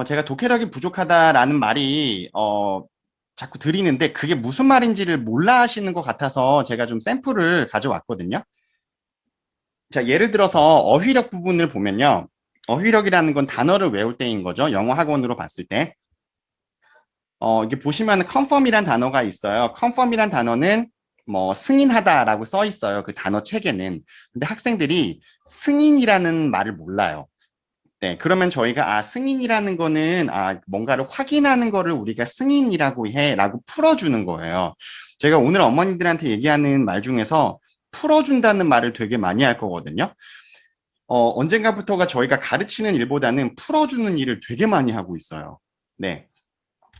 제가 독해력이 부족하다라는 말이, 자꾸 드리는데 그게 무슨 말인지를 몰라 하시는 것 같아서 제가 좀 샘플을 가져왔거든요. 자, 예를 들어서 어휘력 부분을 보면요. 어휘력이라는 건 단어를 외울 때인 거죠. 영어 학원으로 봤을 때. 이게 보시면 confirm이란 단어가 있어요. confirm이란 단어는 뭐 승인하다라고 써 있어요. 그 단어 책에는. 근데 학생들이 승인이라는 말을 몰라요. 네, 그러면 저희가 승인이라는 거는 뭔가를 확인하는 거를 우리가 승인이라고 해라고 풀어주는 거예요. 제가 오늘 어머님들한테 얘기하는 말 중에서 풀어준다는 말을 되게 많이 할 거거든요. 언젠가부터가 저희가 가르치는 일보다는 풀어주는 일을 되게 많이 하고 있어요. 네.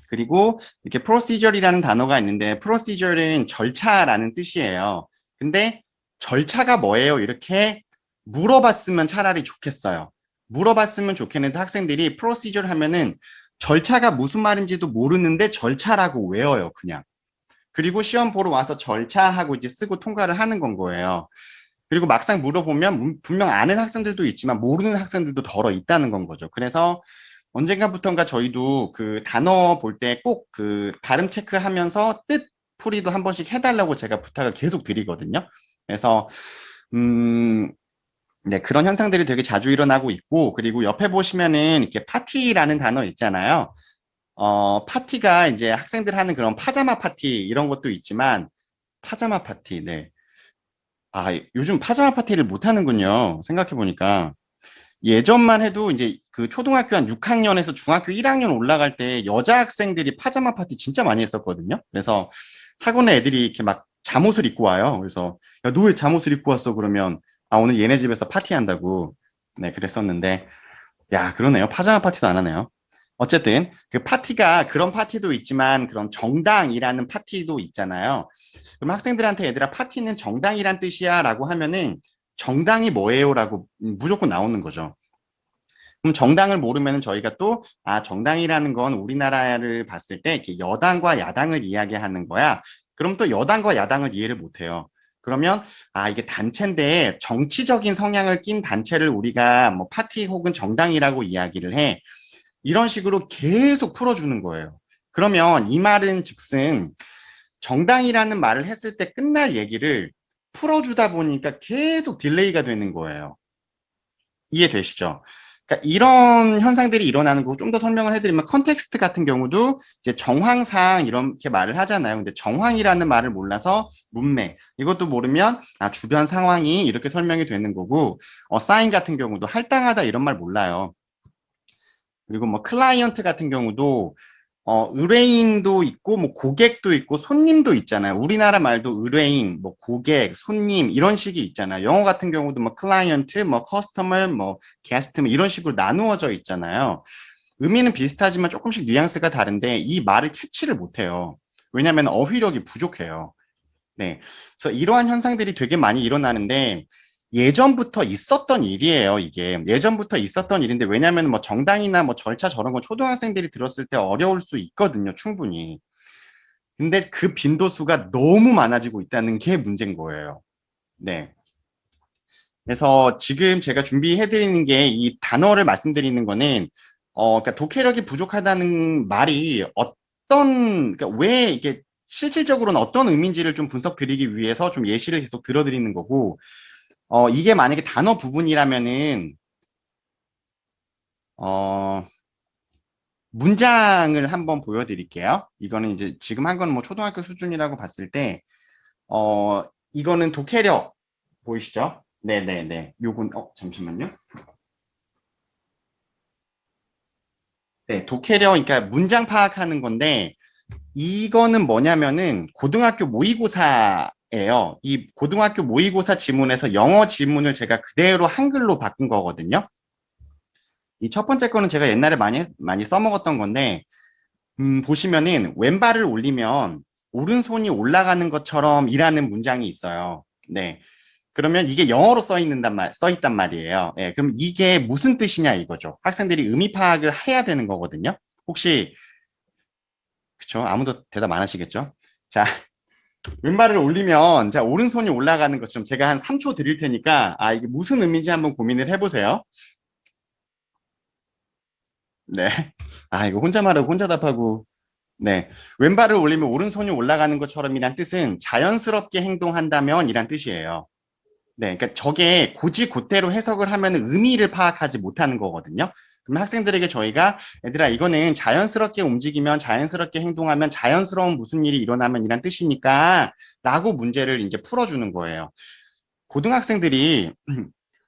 그리고 이렇게 procedure이라는 단어가 있는데 procedure는 절차라는 뜻이에요. 근데 절차가 뭐예요? 이렇게 물어봤으면 차라리 좋겠어요. 물어봤으면 좋겠는데 학생들이 procedure 하면은 절차가 무슨 말인지도 모르는데 절차라고 외워요, 그냥. 그리고 시험 보러 와서 절차하고 이제 쓰고 통과를 하는 건 거예요. 그리고 막상 물어보면 분명 아는 학생들도 있지만 모르는 학생들도 덜어 있다는 건 거죠. 그래서 언젠가부턴가 저희도 그 단어 볼 때 꼭 그 발음 체크하면서 뜻 풀이도 한 번씩 해달라고 제가 부탁을 계속 드리거든요. 그래서 네, 그런 현상들이 되게 자주 일어나고 있고, 그리고 옆에 보시면은 이렇게 파티라는 단어 있잖아요. 파티가 이제 학생들 하는 그런 파자마 파티 이런 것도 있지만, 파자마 파티, 네. 요즘 파자마 파티를 못 하는군요. 생각해 보니까. 예전만 해도 이제 그 초등학교 한 6학년에서 중학교 1학년 올라갈 때 여자 학생들이 파자마 파티 진짜 많이 했었거든요. 그래서 학원에 애들이 이렇게 막 잠옷을 입고 와요. 그래서 야, 너 왜 잠옷을 입고 왔어? 그러면 오늘 얘네 집에서 파티한다고. 네, 그랬었는데 야, 그러네요. 파자마 파티도 안 하네요. 어쨌든 그 파티가 그런 파티도 있지만 그런 정당이라는 파티도 있잖아요. 그럼 학생들한테 얘들아 파티는 정당이란 뜻이야 라고 하면은 정당이 뭐예요? 라고 무조건 나오는 거죠. 그럼 정당을 모르면 저희가 또, 정당이라는 건 우리나라를 봤을 때 이렇게 여당과 야당을 이야기하는 거야. 그럼 또 여당과 야당을 이해를 못 해요. 그러면, 이게 단체인데 정치적인 성향을 띈 단체를 우리가 뭐 파티 혹은 정당이라고 이야기를 해. 이런 식으로 계속 풀어주는 거예요. 그러면 이 말은 즉슨 정당이라는 말을 했을 때 끝날 얘기를 풀어주다 보니까 계속 딜레이가 되는 거예요. 이해되시죠? 그러니까 이런 현상들이 일어나는 거 좀 더 설명을 해드리면 컨텍스트 같은 경우도 이제 정황상 이렇게 말을 하잖아요. 근데 정황이라는 말을 몰라서 문맥 이것도 모르면 주변 상황이 이렇게 설명이 되는 거고 사인 같은 경우도 할당하다 이런 말 몰라요. 그리고 뭐 클라이언트 같은 경우도 의뢰인도 있고 뭐 고객도 있고 손님도 있잖아요. 우리나라 말도 의뢰인, 뭐 고객, 손님 이런 식이 있잖아요. 영어 같은 경우도 뭐 클라이언트, 뭐 커스터머, 뭐 게스트 뭐 이런 식으로 나누어져 있잖아요. 의미는 비슷하지만 조금씩 뉘앙스가 다른데 이 말을 캐치를 못해요. 왜냐하면 어휘력이 부족해요. 네. 그래서 이러한 현상들이 되게 많이 일어나는데 예전부터 있었던 일이에요, 이게. 예전부터 있었던 일인데 왜냐하면 뭐 정당이나 뭐 절차 저런 거 초등학생들이 들었을 때 어려울 수 있거든요, 충분히. 근데 그 빈도수가 너무 많아지고 있다는 게 문제인 거예요. 네. 그래서 지금 제가 준비해드리는 게 이 단어를 말씀드리는 거는, 그러니까 독해력이 부족하다는 말이 그러니까 왜 이게 실질적으로는 어떤 의미인지를 좀 분석드리기 위해서 좀 예시를 계속 들어드리는 거고, 이게 만약에 단어 부분이라면은, 어, 문장을 한번 보여드릴게요. 이거는 이제 지금 한 건 뭐 초등학교 수준이라고 봤을 때, 이거는 독해력 보이시죠? 네네네. 요건, 잠시만요. 네, 독해력, 그러니까 문장 파악하는 건데, 이거는 뭐냐면은 고등학교 모의고사예요. 이 고등학교 모의고사 지문에서 영어 지문을 제가 그대로 한글로 바꾼 거거든요. 이 첫 번째 거는 제가 옛날에 많이 써먹었던 건데, 보시면은 왼발을 올리면 오른손이 올라가는 것처럼 이라는 문장이 있어요. 네. 그러면 이게 영어로 써 있단 말이에요. 예, 그럼 이게 무슨 뜻이냐 이거죠. 학생들이 의미 파악을 해야 되는 거거든요. 혹시, 그쵸? 아무도 대답 안 하시겠죠? 자, 왼발을 올리면, 자, 오른손이 올라가는 것처럼 제가 한 3초 드릴 테니까, 이게 무슨 의미인지 한번 고민을 해보세요. 네. 아, 이거 혼자 말하고 혼자 답하고. 네. 왼발을 올리면 오른손이 올라가는 것처럼이란 뜻은 자연스럽게 행동한다면 이란 뜻이에요. 네. 그러니까 저게 고지고대로 해석을 하면 의미를 파악하지 못하는 거거든요. 그러면 학생들에게 저희가 얘들아 이거는 자연스럽게 움직이면 자연스럽게 행동하면 자연스러운 무슨 일이 일어나면 이란 뜻이니까 라고 문제를 이제 풀어주는 거예요. 고등학생들이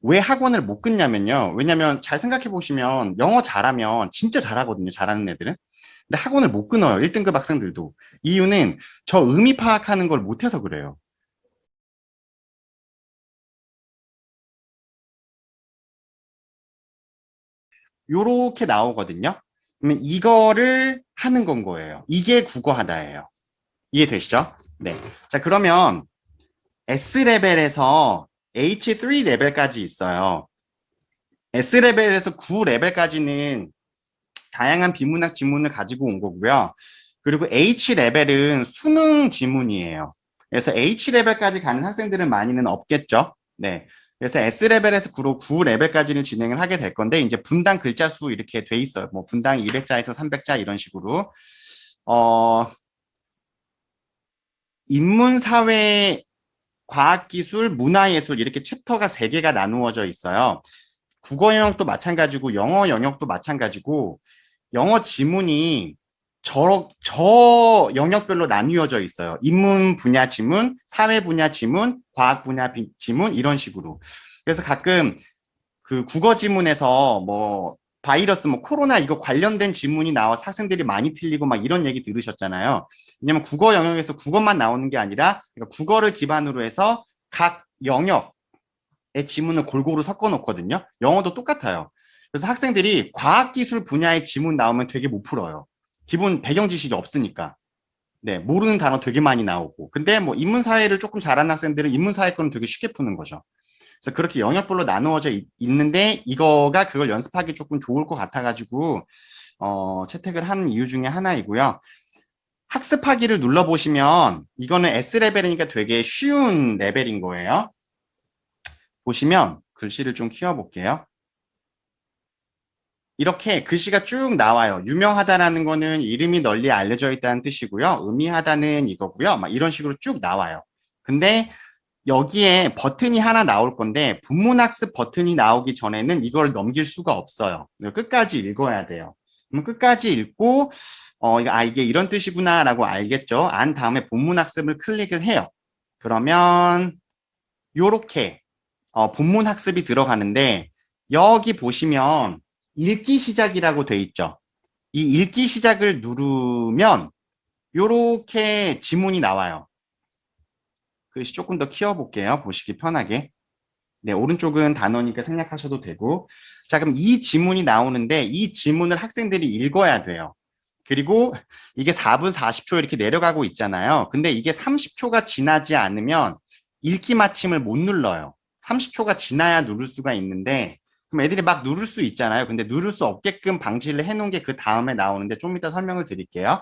왜 학원을 못 끊냐면요. 왜냐면 잘 생각해 보시면 영어 잘하면 진짜 잘하거든요. 잘하는 애들은. 근데 학원을 못 끊어요. 1등급 학생들도. 이유는 저 의미 파악하는 걸 못해서 그래요. 요렇게 나오거든요. 그러면 이거를 하는 건 거예요. 이게 국어하다예요. 이해되시죠? 네. 자, 그러면 S레벨에서 H3 레벨까지 있어요. S레벨에서 9레벨까지는 다양한 비문학 지문을 가지고 온 거고요. 그리고 H레벨은 수능 지문이에요. 그래서 H레벨까지 가는 학생들은 많이는 없겠죠. 네. 그래서 S레벨에서 9레벨까지는 진행을 하게 될 건데, 이제 분당 글자 수 이렇게 돼 있어요. 뭐, 분당 200자에서 300자 이런 식으로. 어, 인문, 사회, 과학기술, 문화예술 이렇게 챕터가 3개가 나누어져 있어요. 국어 영역도 마찬가지고, 영어 영역도 마찬가지고, 영어 지문이 저 영역별로 나뉘어져 있어요. 인문 분야 지문, 사회 분야 지문, 과학 분야 지문 이런 식으로. 그래서 가끔 그 국어 지문에서 뭐 바이러스 뭐 코로나 이거 관련된 지문이 나와 학생들이 많이 틀리고 막 이런 얘기 들으셨잖아요. 왜냐면 국어 영역에서 국어만 나오는 게 아니라 그러니까 국어를 기반으로 해서 각 영역의 지문을 골고루 섞어 놓거든요. 영어도 똑같아요. 그래서 학생들이 과학기술 분야의 지문 나오면 되게 못 풀어요. 기본 배경 지식이 없으니까. 네, 모르는 단어 되게 많이 나오고. 근데 뭐 인문사회를 조금 잘하는 학생들은 인문사회 거는 되게 쉽게 푸는 거죠. 그래서 그렇게 영역별로 나누어져 있는데 이거가 그걸 연습하기 조금 좋을 것 같아가지고 채택을 한 이유 중에 하나이고요. 학습하기를 눌러보시면 이거는 S레벨이니까 되게 쉬운 레벨인 거예요. 보시면 글씨를 좀 키워볼게요. 이렇게 글씨가 쭉 나와요. 유명하다라는 거는 이름이 널리 알려져 있다는 뜻이고요. 의미하다는 이거고요. 막 이런 식으로 쭉 나와요. 근데 여기에 버튼이 하나 나올 건데 본문학습 버튼이 나오기 전에는 이걸 넘길 수가 없어요. 끝까지 읽어야 돼요. 그럼 끝까지 읽고 이게 이런 뜻이구나라고 알겠죠? 안 다음에 본문학습을 클릭을 해요. 그러면 요렇게 본문학습이 들어가는데 여기 보시면 읽기 시작이라고 돼 있죠. 이 읽기 시작을 누르면 요렇게 지문이 나와요. 글씨 조금 더 키워볼게요. 보시기 편하게. 네, 오른쪽은 단어니까 생략하셔도 되고. 자, 그럼 이 지문이 나오는데 이 지문을 학생들이 읽어야 돼요. 그리고 이게 4분 40초 이렇게 내려가고 있잖아요. 근데 이게 30초가 지나지 않으면 읽기 마침을 못 눌러요. 30초가 지나야 누를 수가 있는데 그럼 애들이 막 누를 수 있잖아요. 근데 누를 수 없게끔 방지를 해놓은 게 그 다음에 나오는데 좀 이따 설명을 드릴게요.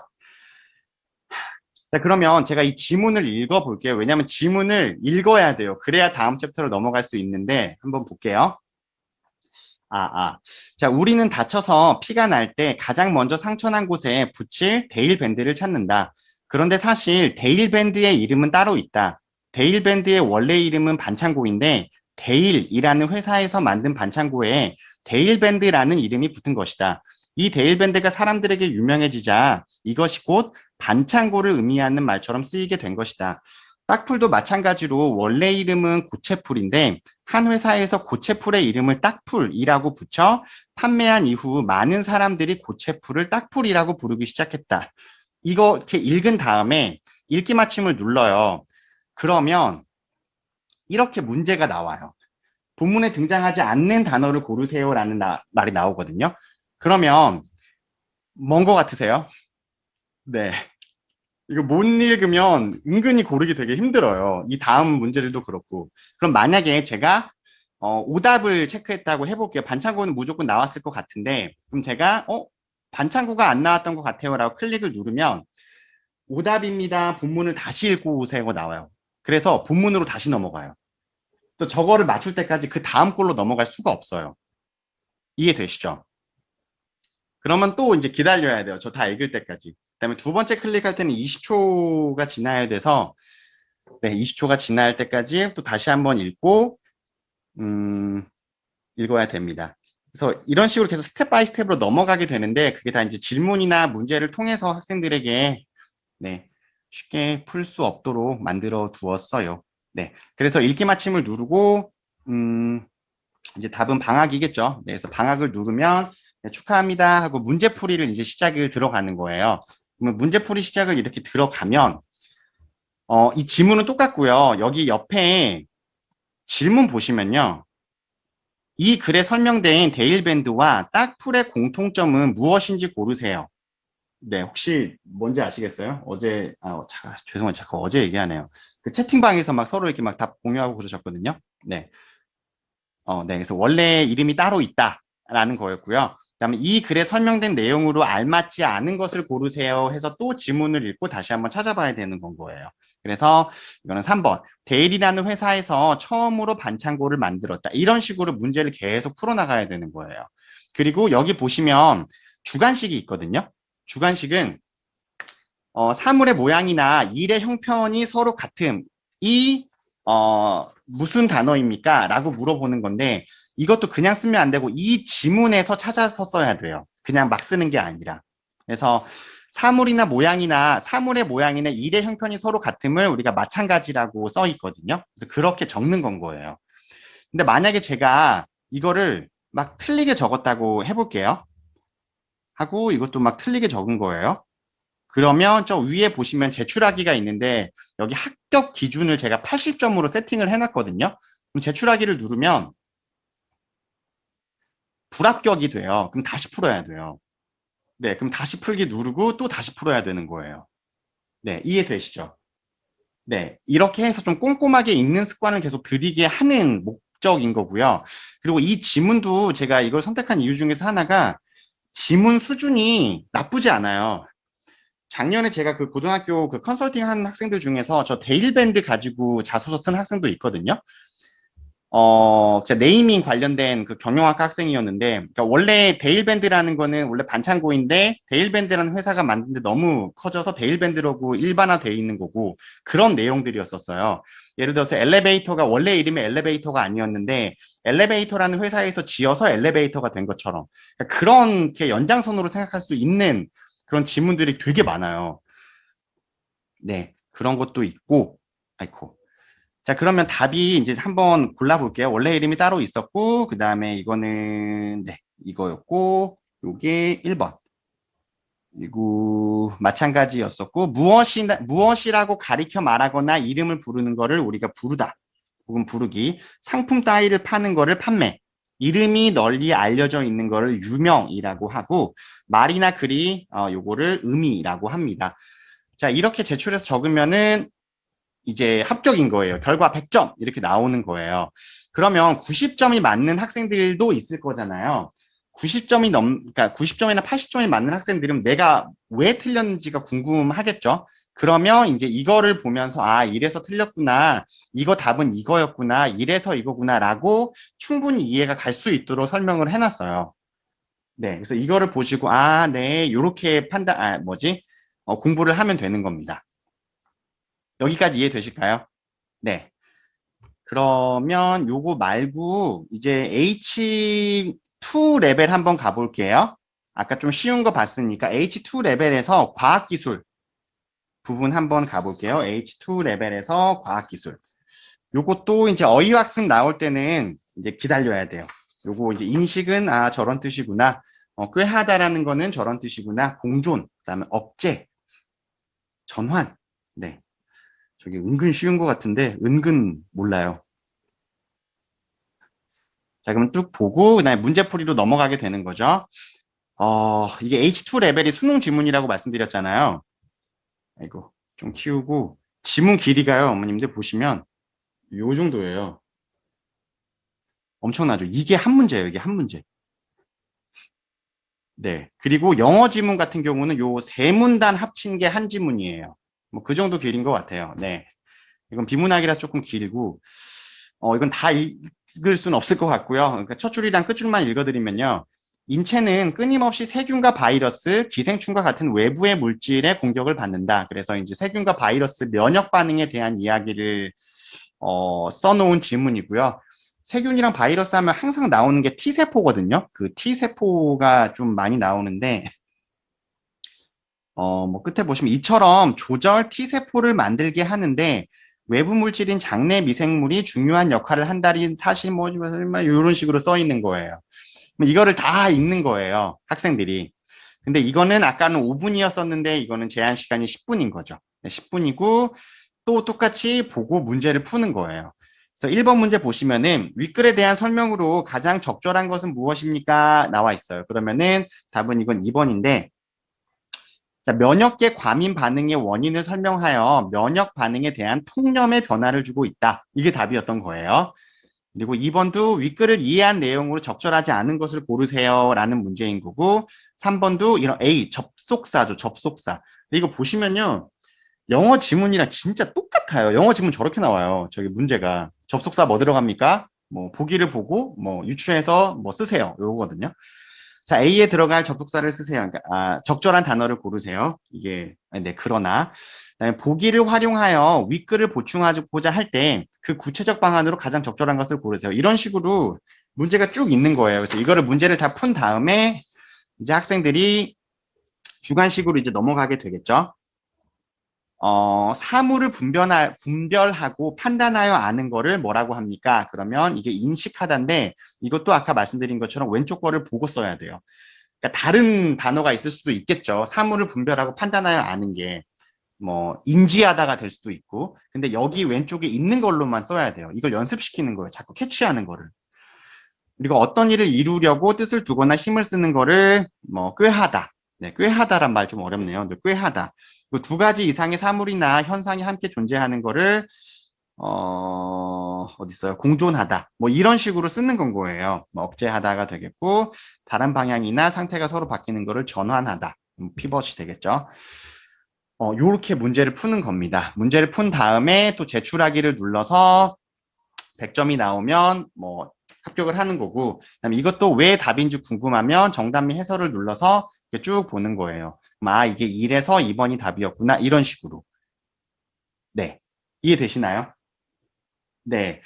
자, 그러면 제가 이 지문을 읽어 볼게요. 왜냐하면 지문을 읽어야 돼요. 그래야 다음 챕터로 넘어갈 수 있는데 한번 볼게요. 자, 우리는 다쳐서 피가 날 때 가장 먼저 상처난 곳에 붙일 데일밴드를 찾는다. 그런데 사실 데일밴드의 이름은 따로 있다. 데일밴드의 원래 이름은 반창고인데 데일이라는 회사에서 만든 반창고에 데일밴드라는 이름이 붙은 것이다. 이 데일밴드가 사람들에게 유명해지자 이것이 곧 반창고를 의미하는 말처럼 쓰이게 된 것이다. 딱풀도 마찬가지로 원래 이름은 고체풀인데 한 회사에서 고체풀의 이름을 딱풀이라고 붙여 판매한 이후 많은 사람들이 고체풀을 딱풀이라고 부르기 시작했다. 이거 이렇게 읽은 다음에 읽기 마침을 눌러요. 그러면 이렇게 문제가 나와요. 본문에 등장하지 않는 단어를 고르세요라는 말이 나오거든요. 그러면 뭔 거 같으세요? 네. 이거 못 읽으면 은근히 고르기 되게 힘들어요. 이 다음 문제들도 그렇고. 그럼 만약에 제가 오답을 체크했다고 해볼게요. 반창고는 무조건 나왔을 것 같은데 그럼 제가 반창고가 안 나왔던 것 같아요 라고 클릭을 누르면 오답입니다. 본문을 다시 읽고 오세요 나와요. 그래서 본문으로 다시 넘어가요. 또 저거를 맞출 때까지 그 다음 걸로 넘어갈 수가 없어요. 이해되시죠? 그러면 또 이제 기다려야 돼요. 저 다 읽을 때까지. 그다음에 두 번째 클릭할 때는 20초가 지나야 돼서, 네, 20초가 지날 때까지 또 다시 한번 읽고, 음, 읽어야 됩니다. 그래서 이런 식으로 계속 스텝 바이 스텝으로 넘어가게 되는데, 그게 다 이제 질문이나 문제를 통해서 학생들에게, 네, 쉽게 풀 수 없도록 만들어 두었어요. 네. 그래서 읽기 마침을 누르고, 이제 답은 방학이겠죠. 네, 그래서 방학을 누르면, 네, 축하합니다 하고 문제풀이를 이제 시작을 들어가는 거예요. 그러면 문제풀이 시작을 이렇게 들어가면, 이 지문은 똑같고요. 여기 옆에 질문 보시면요. 이 글에 설명된 데일밴드와 딱풀의 공통점은 무엇인지 고르세요. 네, 혹시 뭔지 아시겠어요? 어제, 죄송해요. 자꾸 어제 얘기하네요. 그 채팅방에서 막 서로 이렇게 막 답 공유하고 그러셨거든요. 네. 네. 그래서 원래 이름이 따로 있다라는 거였고요. 그다음에 이 글에 설명된 내용으로 알맞지 않은 것을 고르세요 해서 또 지문을 읽고 다시 한번 찾아봐야 되는 건 거예요. 그래서 이거는 3번. 데일이라는 회사에서 처음으로 반창고를 만들었다. 이런 식으로 문제를 계속 풀어나가야 되는 거예요. 그리고 여기 보시면 주관식이 있거든요. 주관식은 사물의 모양이나 일의 형편이 서로 같음. 이 무슨 단어입니까? 라고 물어보는 건데 이것도 그냥 쓰면 안 되고 이 지문에서 찾아서 써야 돼요. 그냥 막 쓰는 게 아니라. 그래서 사물의 모양이나 일의 형편이 서로 같음을 우리가 마찬가지라고 써 있거든요. 그래서 그렇게 적는 건 거예요. 근데 만약에 제가 이거를 막 틀리게 적었다고 해볼게요. 하고 이것도 막 틀리게 적은 거예요. 그러면 저 위에 보시면 제출하기가 있는데 여기 합격 기준을 제가 80점으로 세팅을 해놨거든요. 그럼 제출하기를 누르면 불합격이 돼요. 그럼 다시 풀어야 돼요. 네, 그럼 다시 풀기 누르고 또 다시 풀어야 되는 거예요. 네, 이해되시죠? 네, 이렇게 해서 좀 꼼꼼하게 읽는 습관을 계속 들이게 하는 목적인 거고요. 그리고 이 지문도 제가 이걸 선택한 이유 중에서 하나가 지문 수준이 나쁘지 않아요. 작년에 제가 그 고등학교 그 컨설팅 한 학생들 중에서 저 데일밴드 가지고 자소서 쓴 학생도 있거든요. 진짜 네이밍 관련된 그 경영학과 학생이었는데, 그러니까 원래 데일밴드라는 거는 원래 반창고인데, 데일밴드라는 회사가 만든데 너무 커져서 데일밴드라고 일반화되어 있는 거고, 그런 내용들이었었어요. 예를 들어서 엘리베이터가 원래 이름이 엘리베이터가 아니었는데, 엘리베이터라는 회사에서 지어서 엘리베이터가 된 것처럼, 그러니까 그렇게 연장선으로 생각할 수 있는 그런 지문들이 되게 많아요. 네, 그런 것도 있고, 아이코. 자, 그러면 답이 이제 한번 골라볼게요. 원래 이름이 따로 있었고, 그 다음에 이거는, 네, 이거였고, 요게 1번. 그리고 마찬가지였었고, 무엇이라고 가리켜 말하거나 이름을 부르는 거를 우리가 부르다. 혹은 부르기. 상품 따위를 파는 거를 판매. 이름이 널리 알려져 있는 거를 유명이라고 하고, 말이나 글이, 요거를 의미라고 합니다. 자, 이렇게 제출해서 적으면은 이제 합격인 거예요. 결과 100점 이렇게 나오는 거예요. 그러면 90점이 맞는 학생들도 있을 거잖아요. 90점이 그러니까 90점이나 80점이 맞는 학생들은 내가 왜 틀렸는지가 궁금하겠죠. 그러면 이제 이거를 보면서 아, 이래서 틀렸구나. 이거 답은 이거였구나. 이래서 이거구나라고 충분히 이해가 갈 수 있도록 설명을 해놨어요. 네, 그래서 이거를 보시고 아, 네, 요렇게 공부를 하면 되는 겁니다. 여기까지 이해되실까요? 네. 그러면 요거 말고 이제 H2 레벨 한번 가볼게요. 아까 좀 쉬운 거 봤으니까 H2 레벨에서 과학기술 부분 한번 가볼게요. H2 레벨에서 과학기술. 요것도 이제 어휘학습 나올 때는 이제 기다려야 돼요. 요거 이제 인식은 아 저런 뜻이구나. 꾀하다라는 거는 저런 뜻이구나. 공존, 그다음에 억제, 전환. 네. 저기 은근 쉬운 것 같은데 은근 몰라요. 자, 그러면 쭉 보고 그다음에 문제풀이로 넘어가게 되는 거죠. 이게 H2 레벨이 수능 지문이라고 말씀드렸잖아요. 아이고, 좀 키우고 지문 길이가요, 어머님들 보시면 요 정도예요. 엄청나죠? 이게 한 문제예요, 이게 한 문제. 네. 그리고 영어 지문 같은 경우는 요 세 문단 합친 게 한 지문이에요. 뭐 그 정도 길인 것 같아요. 네. 이건 비문학이라서 조금 길고, 이건 다 읽을 수는 없을 것 같고요. 그러니까 첫 줄이랑 끝 줄만 읽어드리면요. 인체는 끊임없이 세균과 바이러스, 기생충과 같은 외부의 물질의 공격을 받는다. 그래서 이제 세균과 바이러스 면역 반응에 대한 이야기를 써놓은 질문이고요. 세균이랑 바이러스 하면 항상 나오는 게 T세포거든요. 그 T세포가 좀 많이 나오는데, 뭐 끝에 보시면 이처럼 조절 T세포를 만들게 하는데 외부 물질인 장내 미생물이 중요한 역할을 한다는 사실 뭐 이런 식으로 써 있는 거예요. 이거를 다 읽는 거예요, 학생들이. 근데 이거는 아까는 5분이었었는데 이거는 제한 시간이 10분인 거죠. 10분이고 또 똑같이 보고 문제를 푸는 거예요. 그래서 1번 문제 보시면은 윗글에 대한 설명으로 가장 적절한 것은 무엇입니까? 나와 있어요. 그러면은 답은 이건 2번인데 자, 면역계 과민 반응의 원인을 설명하여 면역 반응에 대한 통념의 변화를 주고 있다. 이게 답이었던 거예요. 그리고 2번도 윗글을 이해한 내용으로 적절하지 않은 것을 고르세요 라는 문제인 거고 3번도 이런 A, 접속사죠. 접속사. 이거 보시면요. 영어 지문이랑 진짜 똑같아요. 영어 지문 저렇게 나와요. 저기 문제가. 접속사 뭐 들어갑니까? 뭐 보기를 보고 뭐 유추해서 뭐 쓰세요. 요거거든요. 자, A에 들어갈 접속사를 쓰세요. 그러니까, 적절한 단어를 고르세요. 이게, 네, 그러나. 그다음에 보기를 활용하여 윗글을 보충하고자 할 때 그 구체적 방안으로 가장 적절한 것을 고르세요. 이런 식으로 문제가 쭉 있는 거예요. 그래서 이거를 문제를 다 푼 다음에 이제 학생들이 주관식으로 이제 넘어가게 되겠죠. 사물을 분별하고 판단하여 아는 거를 뭐라고 합니까? 그러면 이게 인식하다인데 이것도 아까 말씀드린 것처럼 왼쪽 거를 보고 써야 돼요. 그러니까 다른 단어가 있을 수도 있겠죠. 사물을 분별하고 판단하여 아는 게 뭐 인지하다가 될 수도 있고 근데 여기 왼쪽에 있는 걸로만 써야 돼요. 이걸 연습시키는 거예요. 자꾸 캐치하는 거를. 그리고 어떤 일을 이루려고 뜻을 두거나 힘을 쓰는 거를 뭐 꾀하다. 네, 꾀하다란 말 좀 어렵네요. 근데 꾀하다. 두 가지 이상의 사물이나 현상이 함께 존재하는 거를 어디 있어요? 공존하다. 뭐 이런 식으로 쓰는 건 거예요. 뭐 억제하다가 되겠고 다른 방향이나 상태가 서로 바뀌는 거를 전환하다. 피벗이 되겠죠. 요렇게 문제를 푸는 겁니다. 문제를 푼 다음에 또 제출하기를 눌러서 100점이 나오면 뭐 합격을 하는 거고 그다음에 이것도 왜 답인지 궁금하면 정답 및 해설을 눌러서 이렇게 쭉 보는 거예요. 이게 1에서 2번이 답이었구나 이런 식으로. 네, 이해되시나요? 네,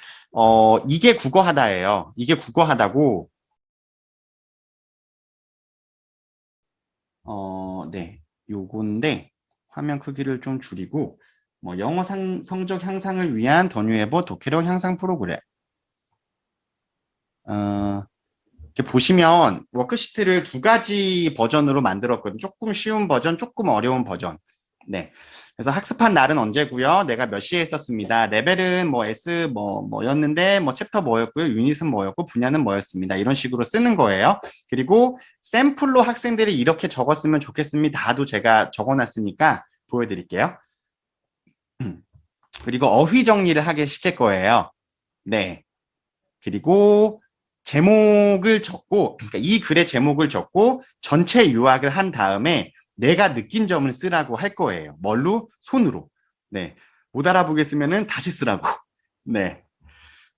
이게 국어하다예요. 이게 국어하다고 네, 요건데 화면 크기를 좀 줄이고 뭐 영어 성적 향상을 위한 더뉴에버 독해력 향상 프로그램 이렇게 보시면 워크시트를 두 가지 버전으로 만들었거든요. 조금 쉬운 버전, 조금 어려운 버전. 네. 그래서 학습한 날은 언제고요? 내가 몇 시에 했었습니다. 레벨은 뭐 S 뭐였는데 뭐 챕터 뭐였고요. 유닛은 뭐였고 분야는 뭐였습니다. 이런 식으로 쓰는 거예요. 그리고 샘플로 학생들이 이렇게 적었으면 좋겠습니다도 제가 적어놨으니까 보여드릴게요. 그리고 어휘 정리를 하게 시킬 거예요. 네. 그리고 제목을 적고, 그러니까 이 글의 제목을 적고 전체 요약을 한 다음에 내가 느낀 점을 쓰라고 할 거예요. 뭘로? 손으로. 네. 못 알아보겠으면은 다시 쓰라고. 네.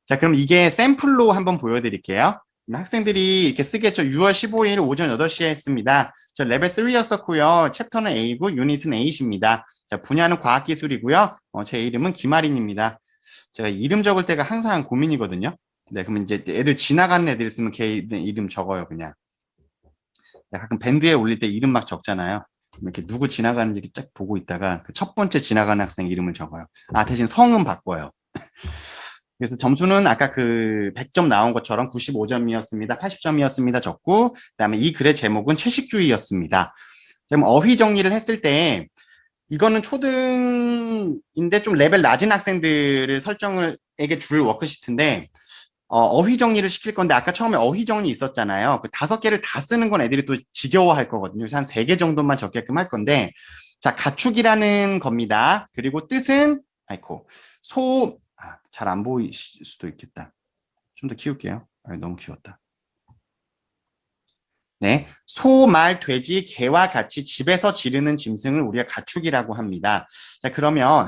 자, 그럼 이게 샘플로 한번 보여드릴게요. 학생들이 이렇게 쓰겠죠. 6월 15일 오전 8시에 했습니다. 저 레벨 3였었고요. 챕터는 A고 유닛은 A입니다. 자, 분야는 과학기술이고요. 제 이름은 김아린입니다. 제가 이름 적을 때가 항상 고민이거든요. 네, 그러면 이제 애들 지나가는 애들 있으면 걔 이름 적어요, 그냥. 가끔 밴드에 올릴 때 이름 막 적잖아요. 이렇게 누구 지나가는지 쫙 보고 있다가 그 첫 번째 지나가는 학생 이름을 적어요. 대신 성은 바꿔요. 그래서 점수는 아까 그 100점 나온 것처럼 95점이었습니다. 80점이었습니다. 적고 그다음에 이 글의 제목은 채식주의였습니다. 그럼 어휘 정리를 했을 때 이거는 초등인데 좀 레벨 낮은 학생들을 설정을에게 줄 워크시트인데 어휘 정리를 시킬 건데 아까 처음에 어휘 정리 있었잖아요. 그 5개를 다 쓰는 건 애들이 또 지겨워할 거거든요. 그래서 한 3개 정도만 적게끔 할 건데 자, 가축이라는 겁니다. 그리고 뜻은 아이고 잘 안 보일 수도 있겠다. 좀 더 키울게요. 너무 키웠다. 네, 소, 말, 돼지, 개와 같이 집에서 기르는 짐승을 우리가 가축이라고 합니다. 자, 그러면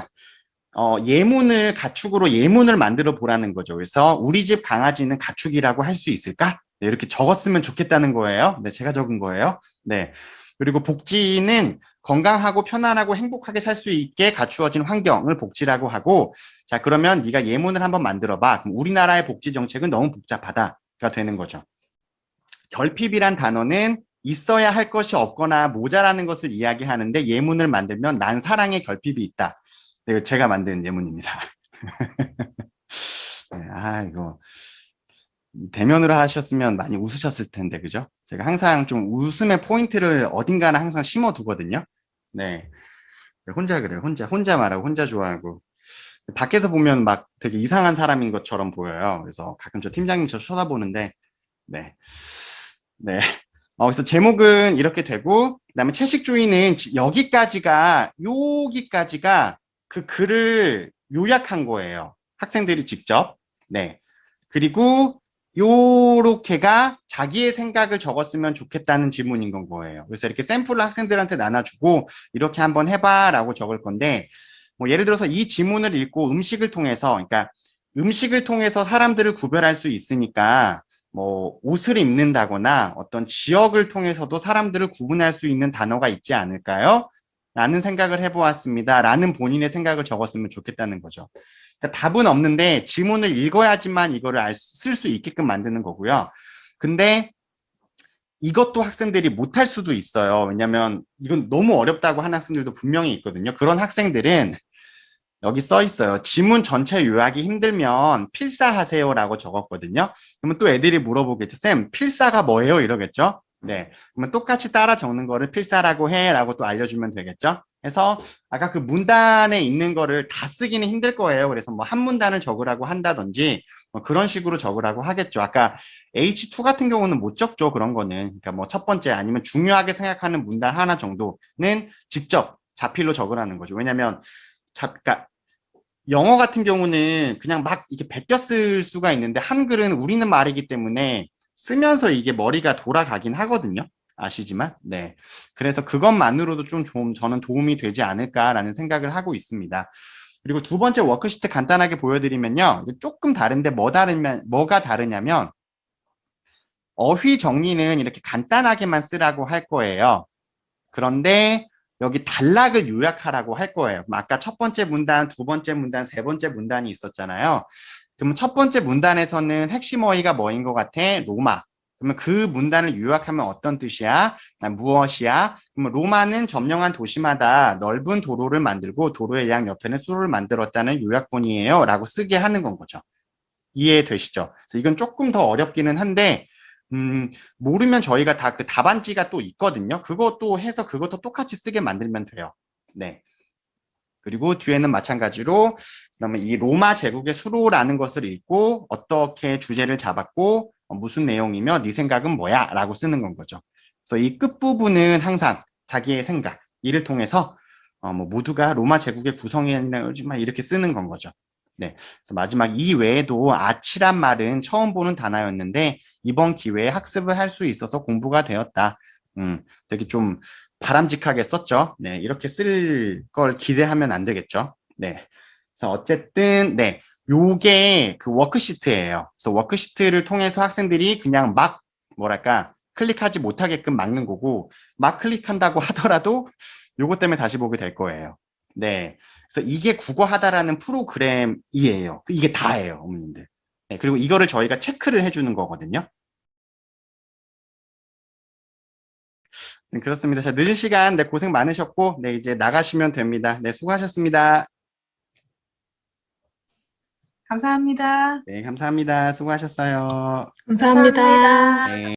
가축으로 예문을 만들어 보라는 거죠. 그래서 우리 집 강아지는 가축이라고 할 수 있을까? 네, 이렇게 적었으면 좋겠다는 거예요. 네, 제가 적은 거예요. 네. 그리고 복지는 건강하고 편안하고 행복하게 살 수 있게 갖추어진 환경을 복지라고 하고, 자, 그러면 네가 예문을 한번 만들어 봐. 그럼 우리나라의 복지 정책은 너무 복잡하다가 되는 거죠. 결핍이란 단어는 있어야 할 것이 없거나 모자라는 것을 이야기하는데 예문을 만들면 난 사랑에 결핍이 있다. 네, 제가 만든 예문입니다. 네, 이거 대면으로 하셨으면 많이 웃으셨을 텐데, 그죠? 제가 항상 좀 웃음의 포인트를 어딘가나 항상 심어두거든요. 네. 혼자 그래요. 혼자 말하고, 혼자 좋아하고. 밖에서 보면 막 되게 이상한 사람인 것처럼 보여요. 그래서 가끔 저 팀장님 저 쳐다보는데, 네. 네. 그래서 제목은 이렇게 되고, 그다음에 채식주의는 여기까지가 그 글을 요약한 거예요. 학생들이 직접. 네. 그리고 요렇게가 자기의 생각을 적었으면 좋겠다는 질문인 건 거예요. 그래서 이렇게 샘플을 학생들한테 나눠주고 이렇게 한번 해봐라고 적을 건데, 뭐 예를 들어서 이 지문을 읽고 음식을 통해서, 그러니까 음식을 통해서 사람들을 구별할 수 있으니까 뭐 옷을 입는다거나 어떤 지역을 통해서도 사람들을 구분할 수 있는 단어가 있지 않을까요? 라는 생각을 해보았습니다. 라는 본인의 생각을 적었으면 좋겠다는 거죠. 그러니까 답은 없는데 지문을 읽어야지만 이거를 쓸 수 있게끔 만드는 거고요. 근데 이것도 학생들이 못할 수도 있어요. 왜냐면 이건 너무 어렵다고 하는 학생들도 분명히 있거든요. 그런 학생들은 여기 써 있어요. 지문 전체 요약이 힘들면 필사하세요라고 적었거든요. 그러면 또 애들이 물어보겠죠. 쌤, 필사가 뭐예요? 이러겠죠. 네. 그러면 똑같이 따라 적는 거를 필사라고 해라고 또 알려주면 되겠죠. 그래서 아까 그 문단에 있는 거를 다 쓰기는 힘들 거예요. 그래서 뭐 한 문단을 적으라고 한다든지 뭐 그런 식으로 적으라고 하겠죠. 아까 H2 같은 경우는 못 적죠. 그런 거는. 그러니까 뭐 첫 번째 아니면 중요하게 생각하는 문단 하나 정도는 직접 자필로 적으라는 거죠. 왜냐면 그러니까 영어 같은 경우는 그냥 막 이렇게 베껴 쓸 수가 있는데 한글은 우리는 말이기 때문에 쓰면서 이게 머리가 돌아가긴 하거든요. 아시지만, 네. 그래서 그것만으로도 좀 저는 도움이 되지 않을까라는 생각을 하고 있습니다. 그리고 두 번째 워크시트 간단하게 보여드리면요. 조금 다른데 뭐가 다르냐면 어휘 정리는 이렇게 간단하게만 쓰라고 할 거예요. 그런데 여기 단락을 요약하라고 할 거예요. 그럼 아까 첫 번째 문단, 두 번째 문단, 세 번째 문단이 있었잖아요. 그러면 첫 번째 문단에서는 핵심 어휘가 뭐인 것 같아? 로마. 그러면 그 문단을 요약하면 어떤 뜻이야? 무엇이야? 그러면 로마는 점령한 도시마다 넓은 도로를 만들고 도로의 양 옆에는 수로를 만들었다는 요약본이에요. 라고 쓰게 하는 건 거죠. 이해되시죠? 그래서 이건 조금 더 어렵기는 한데 모르면 저희가 다 그 답안지가 또 있거든요. 그것도 해서 그것도 똑같이 쓰게 만들면 돼요. 네. 그리고 뒤에는 마찬가지로 그러면 이 로마 제국의 수로라는 것을 읽고 어떻게 주제를 잡았고 무슨 내용이며 네 생각은 뭐야? 라고 쓰는 건 거죠. 그래서 이 끝부분은 항상 자기의 생각, 이를 통해서 뭐 모두가 로마 제국의 구성원이나 이렇게 쓰는 건 거죠. 네. 그래서 마지막 이 외에도 아치란 말은 처음 보는 단어였는데 이번 기회에 학습을 할 수 있어서 공부가 되었다. 되게 좀 바람직하게 썼죠. 네, 이렇게 쓸 걸 기대하면 안 되겠죠. 네. 그래서 어쨌든 네. 요게 그 워크시트예요. 그래서 워크시트를 통해서 학생들이 그냥 막 뭐랄까 클릭하지 못하게끔 막는 거고 막 클릭한다고 하더라도 요것 때문에 다시 보게 될 거예요. 네. 그래서 이게 국어하다라는 프로그램이에요. 이게 다예요, 어머님들. 네, 그리고 이거를 저희가 체크를 해주는 거거든요. 네, 그렇습니다. 자, 늦은 시간, 네, 고생 많으셨고, 네, 이제 나가시면 됩니다. 네, 수고하셨습니다. 감사합니다. 네, 감사합니다. 수고하셨어요. 감사합니다. 네.